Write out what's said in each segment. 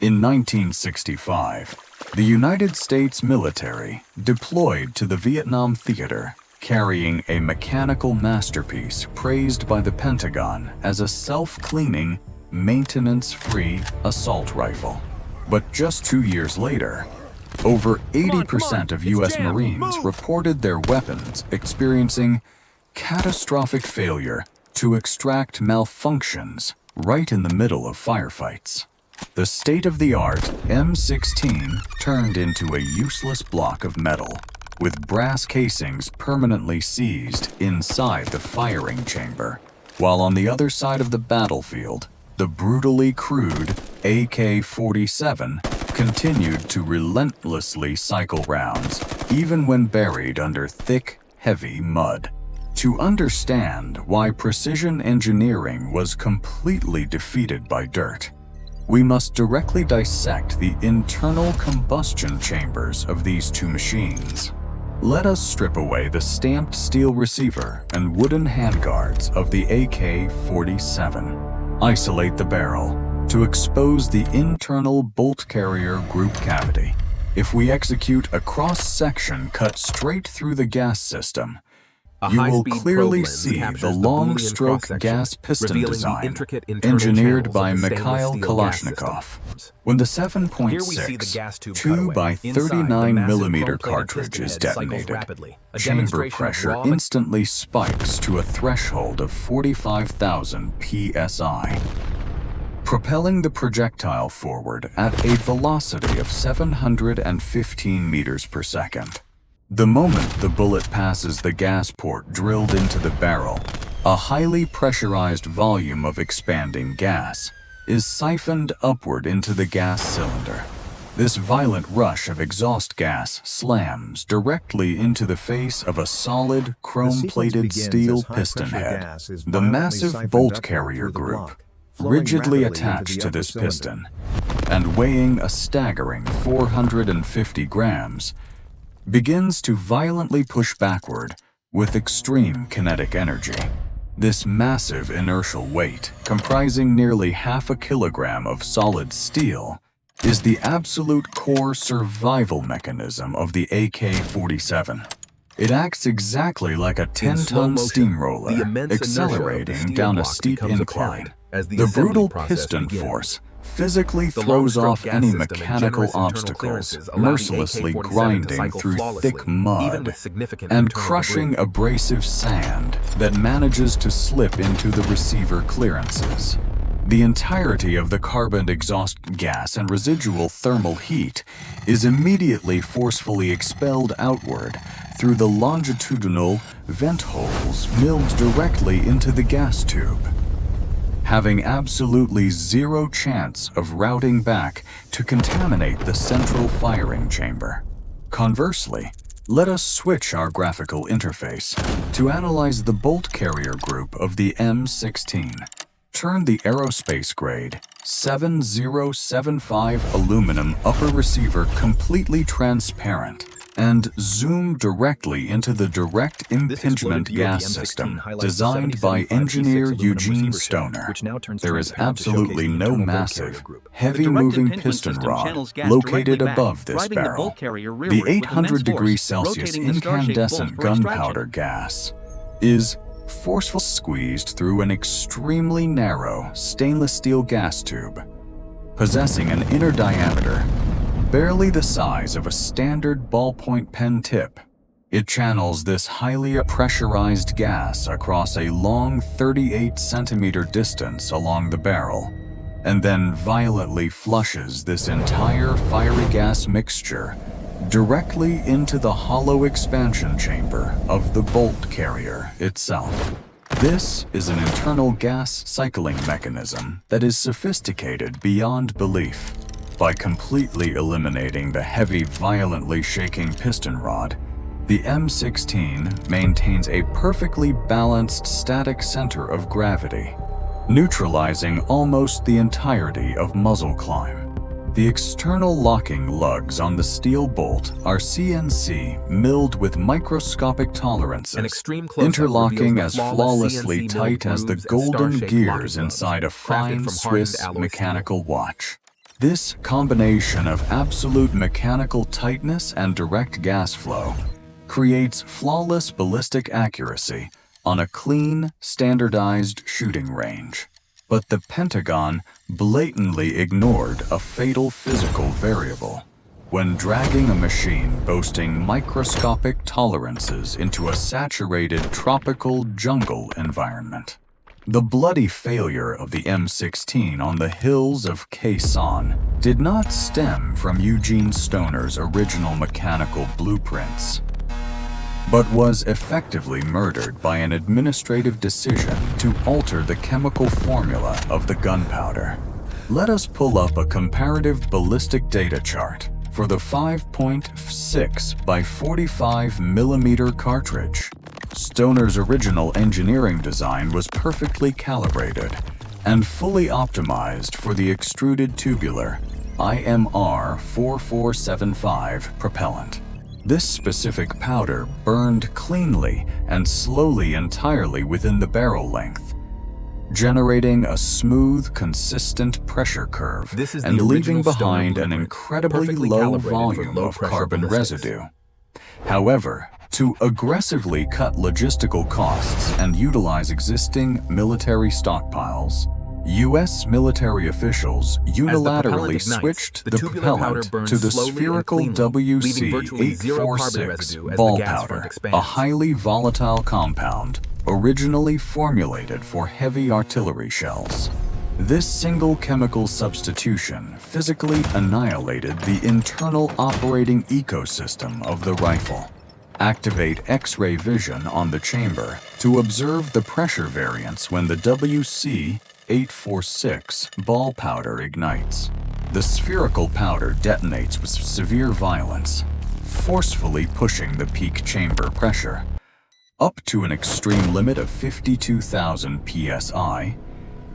In 1965, the United States military deployed to the Vietnam theater, carrying a mechanical masterpiece praised by the Pentagon as a self-cleaning, maintenance-free assault rifle. But just 2 years later, over 80% of U.S. Marines reported their weapons experiencing catastrophic failure to extract malfunctions right in the middle of firefights. The state-of-the-art M16 turned into a useless block of metal, with brass casings permanently seized inside the firing chamber, while on the other side of the battlefield, the brutally crude AK-47 continued to relentlessly cycle rounds, even when buried under thick, heavy mud. To understand why precision engineering was completely defeated by dirt, we must directly dissect the internal combustion chambers of these two machines. Let us strip away the stamped steel receiver and wooden handguards of the AK-47. Isolate the barrel to expose the internal bolt carrier group cavity. If we execute a cross-section cut straight through the gas system, you will clearly see the long-stroke gas piston design engineered by Mikhail Kalashnikov. When the 7.6 2 by 39 mm cartridge is detonated, chamber pressure instantly spikes to a threshold of 45,000 psi, propelling the projectile forward at a velocity of 715 meters per second. The moment the bullet passes the gas port drilled into the barrel, a highly pressurized volume of expanding gas is siphoned upward into the gas cylinder. This violent rush of exhaust gas slams directly into the face of a solid, chrome-plated steel piston head. The massive bolt carrier group, rigidly attached to this piston, and weighing a staggering 450 grams, begins to violently push backward with extreme kinetic energy. This massive inertial weight, comprising nearly half a kilogram of solid steel, is the absolute core survival mechanism of the AK-47. It acts exactly like a 10-ton steamroller, accelerating down a steep incline. The brutal piston force physically throws off any mechanical obstacles, mercilessly grinding through thick mud and crushing abrasive sand that manages to slip into the receiver clearances. The entirety of the carbon exhaust gas and residual thermal heat is immediately forcefully expelled outward through the longitudinal vent holes milled directly into the gas tube, having absolutely zero chance of routing back to contaminate the central firing chamber. Conversely, let us switch our graphical interface to analyze the bolt carrier group of the M16. Turn the aerospace-grade 7075 aluminum upper receiver completely transparent and zoom directly into the direct impingement gas system designed by engineer Eugene Stoner. There is absolutely no massive, heavy-moving piston rod located above this barrel. The 800 degrees Celsius incandescent gunpowder gas is forcefully squeezed through an extremely narrow stainless steel gas tube, possessing an inner diameter barely the size of a standard ballpoint pen tip. It channels this highly pressurized gas across a long 38-centimeter distance along the barrel, and then violently flushes this entire fiery gas mixture directly into the hollow expansion chamber of the bolt carrier itself. This is an internal gas cycling mechanism that is sophisticated beyond belief. By completely eliminating the heavy, violently shaking piston rod, the M16 maintains a perfectly balanced static center of gravity, neutralizing almost the entirety of muzzle climb. The external locking lugs on the steel bolt are CNC milled with microscopic tolerances, interlocking as flawlessly tight as the golden gears inside a fine Swiss mechanical watch. This combination of absolute mechanical tightness and direct gas flow creates flawless ballistic accuracy on a clean, standardized shooting range. But the Pentagon blatantly ignored a fatal physical variable when dragging a machine boasting microscopic tolerances into a saturated tropical jungle environment. The bloody failure of the M16 on the hills of Quezon did not stem from Eugene Stoner's original mechanical blueprints, but was effectively murdered by an administrative decision to alter the chemical formula of the gunpowder. Let us pull up a comparative ballistic data chart for the 5.6 by 45 millimeter cartridge. Stoner's original engineering design was perfectly calibrated and fully optimized for the extruded tubular IMR 4475 propellant. This specific powder burned cleanly and slowly entirely within the barrel length, generating a smooth, consistent pressure curve and leaving behind an incredibly low volume of carbon residue. However, to aggressively cut logistical costs and utilize existing military stockpiles, U.S. military officials unilaterally switched the propellant to the spherical WC-846 ball powder, a highly volatile compound originally formulated for heavy artillery shells. This single chemical substitution physically annihilated the internal operating ecosystem of the rifle. Activate X-ray vision on the chamber to observe the pressure variance when the WC-846 ball powder ignites. The spherical powder detonates with severe violence, forcefully pushing the peak chamber pressure up to an extreme limit of 52,000 psi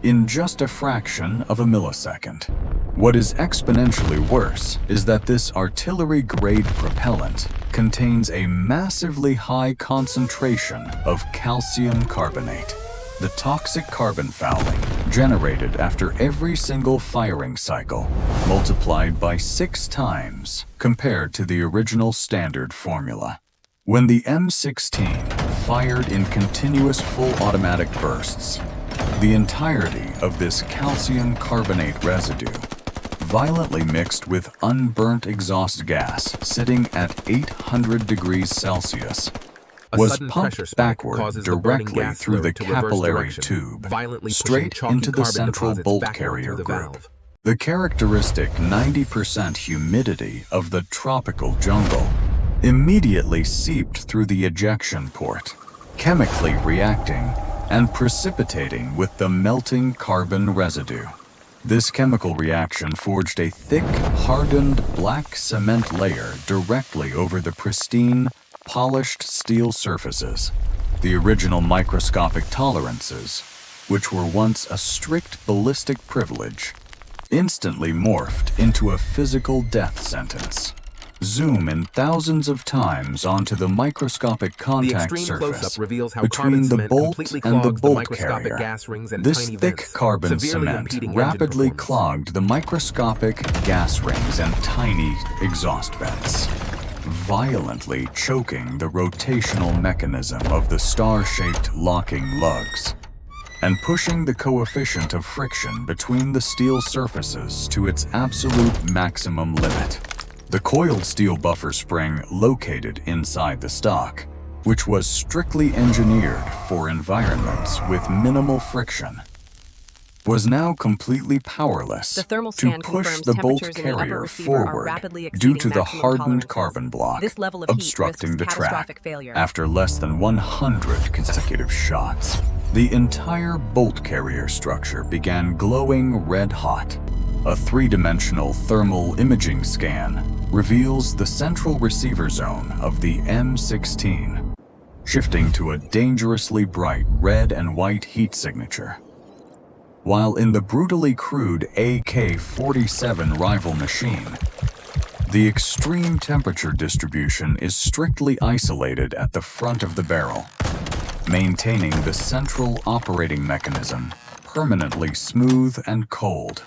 in just a fraction of a millisecond. What is exponentially worse is that this artillery-grade propellant contains a massively high concentration of calcium carbonate, the toxic carbon fouling generated after every single firing cycle, multiplied by 6 times compared to the original standard formula. When the M16 fired in continuous full automatic bursts, the entirety of this calcium carbonate residue, violently mixed with unburnt exhaust gas sitting at 800 degrees Celsius, was pumped backward directly through the capillary tube, straight into the central bolt carrier group. The characteristic 90% humidity of the tropical jungle immediately seeped through the ejection port, chemically reacting and precipitating with the melting carbon residue. This chemical reaction forged a thick, hardened black cement layer directly over the pristine, polished steel surfaces. The original microscopic tolerances, which were once a strict ballistic privilege, instantly morphed into a physical death sentence. Zoom in thousands of times onto the microscopic contact surface between the bolt and the bolt carrier. This thick carbon cement rapidly clogged the microscopic gas rings and tiny exhaust vents, violently choking the rotational mechanism of the star-shaped locking lugs and pushing the coefficient of friction between the steel surfaces to its absolute maximum limit. The coiled steel buffer spring located inside the stock, which was strictly engineered for environments with minimal friction, was now completely powerless to push the bolt carrier forward due to the hardened carbon block obstructing the track. After less than 100 consecutive shots, the entire bolt carrier structure began glowing red hot. A 3-dimensional thermal imaging scan reveals the central receiver zone of the M16, shifting to a dangerously bright red and white heat signature. While in the brutally crude AK-47 rival machine, the extreme temperature distribution is strictly isolated at the front of the barrel, maintaining the central operating mechanism permanently smooth and cold.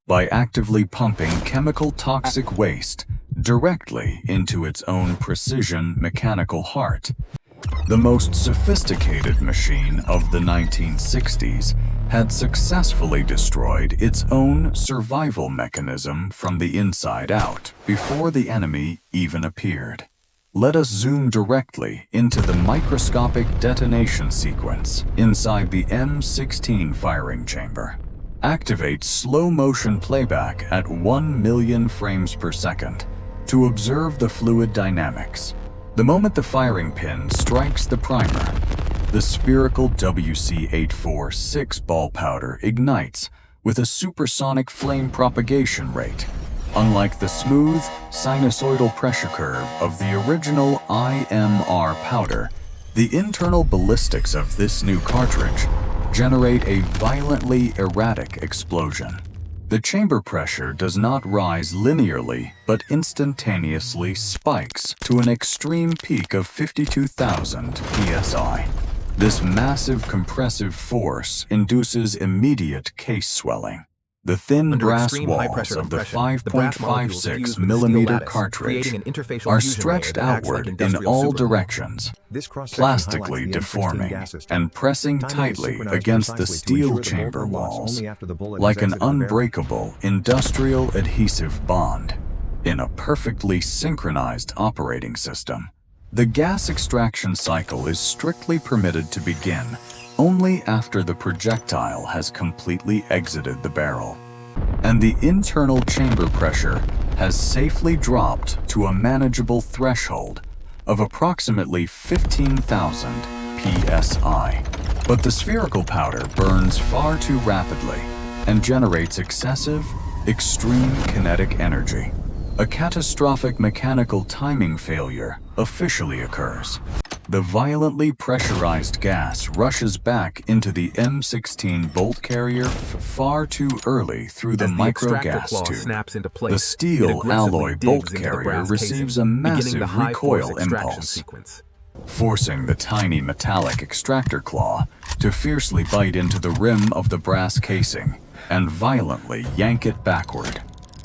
by actively pumping chemical toxic waste directly into its own precision mechanical heart. The most sophisticated machine of the 1960s had successfully destroyed its own survival mechanism from the inside out before the enemy even appeared. Let us zoom directly into the microscopic detonation sequence inside the M16 firing chamber. Activate slow-motion playback at 1 million frames per second to observe the fluid dynamics. The moment the firing pin strikes the primer, the spherical WC-846 ball powder ignites with a supersonic flame propagation rate. Unlike the smooth, sinusoidal pressure curve of the original IMR powder, the internal ballistics of this new cartridge generate a violently erratic explosion. The chamber pressure does not rise linearly, but instantaneously spikes to an extreme peak of 52,000 psi. This massive compressive force induces immediate case swelling. The thin brass walls of the 5.56 millimeter cartridge are stretched outward in all directions, plastically deforming and pressing tightly against the steel chamber walls, like an unbreakable industrial adhesive bond. In a perfectly synchronized operating system, the gas extraction cycle is strictly permitted to begin only after the projectile has completely exited the barrel, and the internal chamber pressure has safely dropped to a manageable threshold of approximately 15,000 psi. But the spherical powder burns far too rapidly and generates excessive, extreme kinetic energy. A catastrophic mechanical timing failure officially occurs. The violently pressurized gas rushes back into the M16 bolt carrier far too early through the micro-gas tube. The steel alloy bolt carrier receives a massive recoil impulse, forcing the tiny metallic extractor claw to fiercely bite into the rim of the brass casing and violently yank it backward.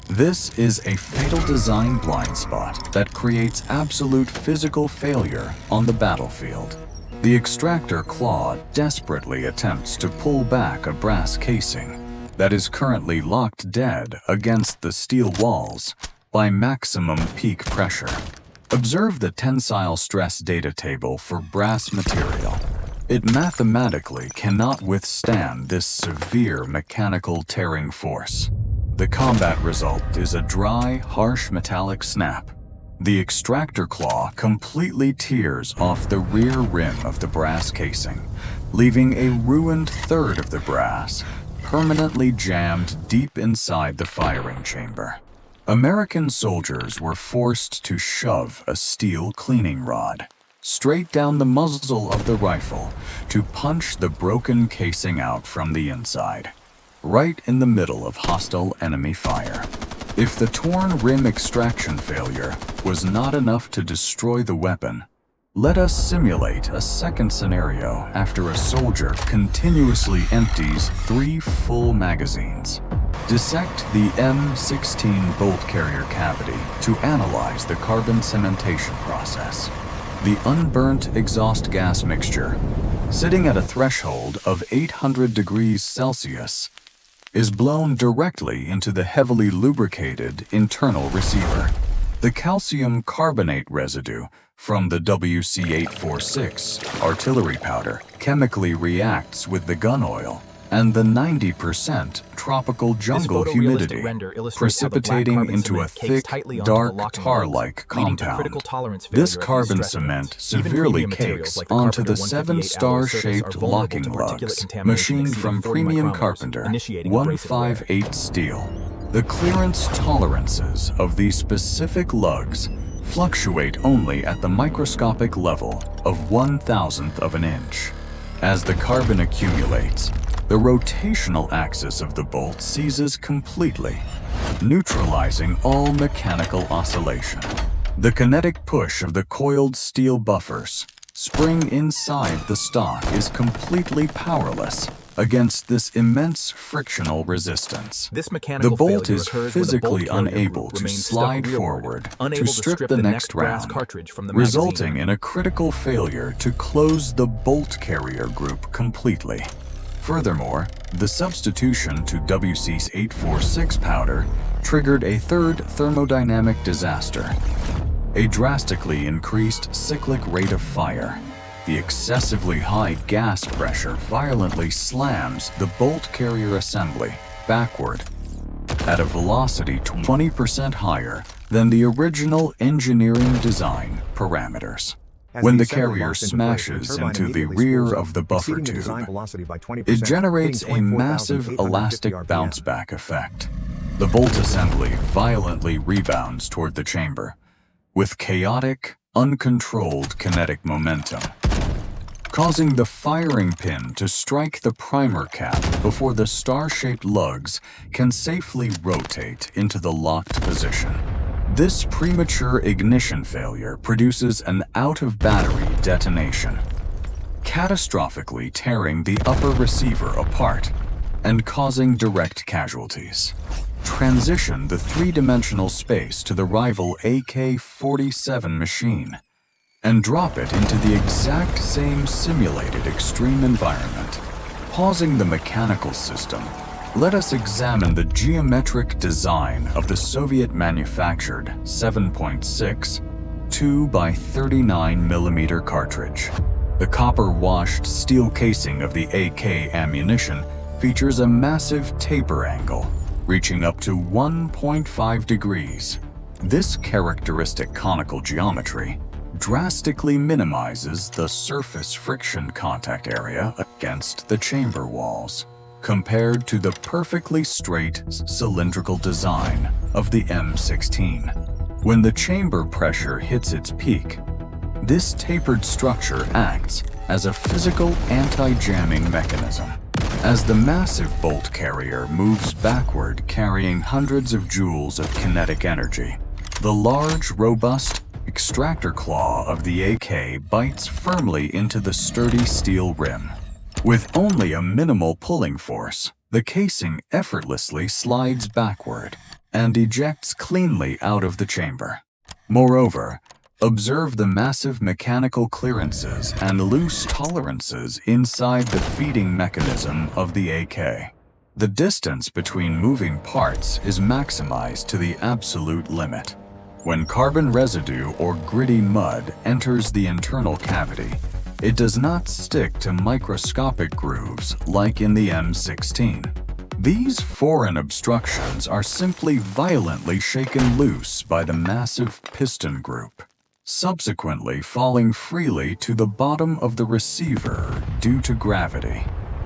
This is a fatal design blind spot that creates absolute physical failure on the battlefield. The extractor claw desperately attempts to pull back a brass casing that is currently locked dead against the steel walls by maximum peak pressure. Observe the tensile stress data table for brass material. It mathematically cannot withstand this severe mechanical tearing force. The combat result is a dry, harsh metallic snap. The extractor claw completely tears off the rear rim of the brass casing, leaving a ruined third of the brass permanently jammed deep inside the firing chamber. American soldiers were forced to shove a steel cleaning rod straight down the muzzle of the rifle to punch the broken casing out from the inside, right in the middle of hostile enemy fire. If the torn rim extraction failure was not enough to destroy the weapon, let us simulate a second scenario after a soldier continuously empties 3 full magazines. Dissect the M16 bolt carrier cavity to analyze the carbon cementation process. The unburnt exhaust gas mixture, sitting at a threshold of 800 degrees Celsius, is blown directly into the heavily lubricated internal receiver. The calcium carbonate residue from the WC-846 artillery powder chemically reacts with the gun oil and the 90% tropical jungle humidity, precipitating into a thick, dark, tar-like compound. This carbon cement severely cakes onto the 7-star-shaped locking lugs, machined from premium Carpenter 158 steel. The clearance tolerances of these specific lugs fluctuate only at the microscopic level of 1/1000th of an inch. As the carbon accumulates, the rotational axis of the bolt seizes completely, neutralizing all mechanical oscillation. The kinetic push of the coiled steel buffers, spring inside the stock, is completely powerless, against this immense frictional resistance. This mechanical the bolt failure is occurs when the bolt physically carrier unable group to remains slide stuck rearward, forward unable to strip the next brass round, cartridge from the resulting magazine. in a critical failure to close the bolt carrier group completely. Furthermore, the substitution to WC's 846 powder triggered a third thermodynamic disaster: a drastically increased cyclic rate of fire. The excessively high gas pressure violently slams the bolt carrier assembly backward at a velocity 20% higher than the original engineering design parameters. When the carrier smashes into the rear of the buffer tube, it generates a massive elastic bounce-back effect. The bolt assembly violently rebounds toward the chamber, with chaotic, uncontrolled kinetic momentum, causing the firing pin to strike the primer cap before the star-shaped lugs can safely rotate into the locked position. This premature ignition failure produces an out-of-battery detonation, catastrophically tearing the upper receiver apart and causing direct casualties. Transition the three-dimensional space to the rival AK-47 machine and drop it into the exact same simulated extreme environment. Pausing the mechanical system, let us examine the geometric design of the Soviet-manufactured 7.6 2x39mm cartridge. The copper-washed steel casing of the AK ammunition features a massive taper angle, reaching up to 1.5 degrees. This characteristic conical geometry drastically minimizes the surface friction contact area against the chamber walls, compared to the perfectly straight cylindrical design of the M16. When the chamber pressure hits its peak, this tapered structure acts as a physical anti-jamming mechanism. As the massive bolt carrier moves backward carrying hundreds of joules of kinetic energy, the large, robust extractor claw of the AK bites firmly into the sturdy steel rim. With only a minimal pulling force, the casing effortlessly slides backward and ejects cleanly out of the chamber. Moreover, observe the massive mechanical clearances and loose tolerances inside the feeding mechanism of the AK. The distance between moving parts is maximized to the absolute limit. When carbon residue or gritty mud enters the internal cavity, it does not stick to microscopic grooves like in the M16. These foreign obstructions are simply violently shaken loose by the massive piston group, subsequently falling freely to the bottom of the receiver due to gravity.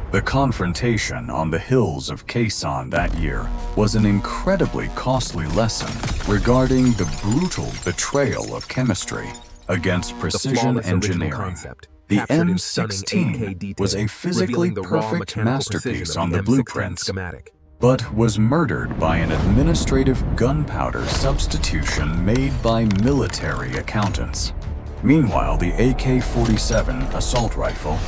The confrontation on the hills of Kherson that year was an incredibly costly lesson regarding the brutal betrayal of chemistry against precision engineering. The M16 was a physically perfect masterpiece on the blueprints, but was murdered by an administrative gunpowder substitution made by military accountants. Meanwhile, the AK-47 assault rifle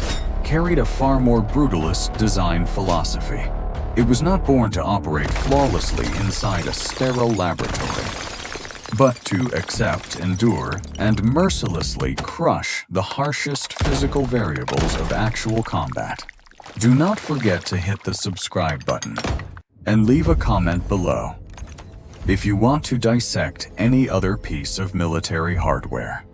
carried a far more brutalist design philosophy. It was not born to operate flawlessly inside a sterile laboratory, but to accept, endure, and mercilessly crush the harshest physical variables of actual combat. Do not forget to hit the subscribe button and leave a comment below if you want to dissect any other piece of military hardware.